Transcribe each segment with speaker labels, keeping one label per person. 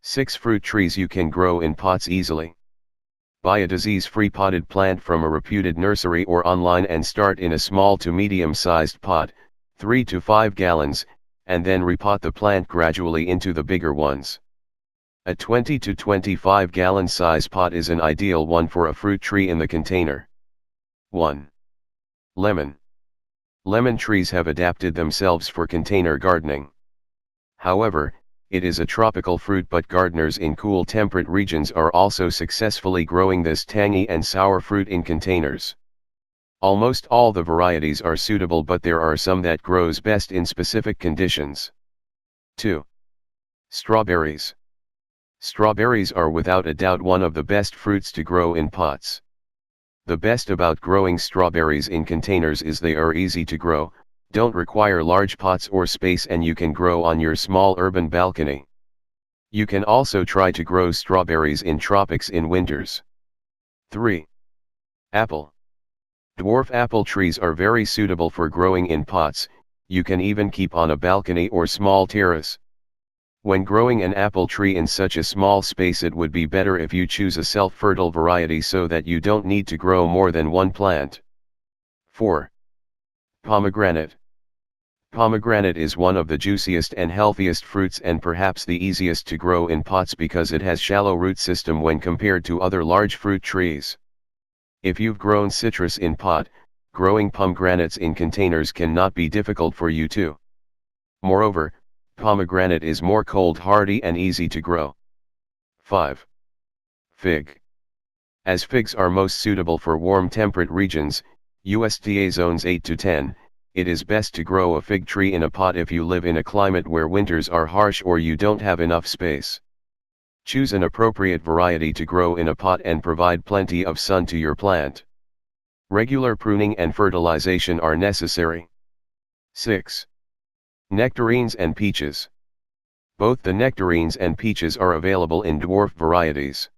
Speaker 1: 6 fruit trees you can grow in pots easily. Buy a disease-free potted plant from a reputed nursery or online and start in a small to medium-sized pot, 3 to 5 gallons, and then repot the plant gradually into the bigger ones. A 20 to 25 gallon size pot is an ideal one for a fruit tree in the container. 1. Lemon. Lemon trees have adapted themselves for container gardening. However, it is a tropical fruit, but gardeners in cool temperate regions are also successfully growing this tangy and sour fruit in containers. Almost all the varieties are suitable, but there are some that grows best in specific conditions. 2. Strawberries. Strawberries are without a doubt one of the best fruits to grow in pots. The best about growing strawberries in containers is they are easy to grow, don't require large pots or space, and you can grow on your small urban balcony. You can also try to grow strawberries in tropics in winters. 3. Apple. Dwarf apple trees are very suitable for growing in pots, you can even keep on a balcony or small terrace. When growing an apple tree in such a small space, it would be better if you choose a self-fertile variety so that you don't need to grow more than one plant. 4. Pomegranate. Pomegranate is one of the juiciest and healthiest fruits and perhaps the easiest to grow in pots because it has shallow root system when compared to other large fruit trees. If you've grown citrus in pot, growing pomegranates in containers cannot be difficult for you too. Moreover, pomegranate is more cold hardy and easy to grow. 5. Fig. As figs are most suitable for warm temperate regions, USDA zones 8 to 10, it is best to grow a fig tree in a pot if you live in a climate where winters are harsh or you don't have enough space. Choose an appropriate variety to grow in a pot and provide plenty of sun to your plant. Regular pruning and fertilization are necessary. 6. Nectarines and peaches. Both the nectarines and peaches are available in dwarf varieties.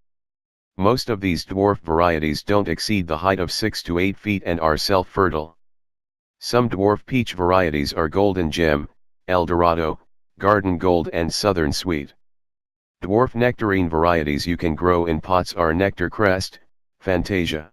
Speaker 1: Most of these dwarf varieties don't exceed the height of 6 to 8 feet and are self-fertile. Some dwarf peach varieties are Golden Gem, El Dorado, Garden Gold and Southern Sweet. Dwarf nectarine varieties you can grow in pots are Nectar Crest, Fantasia.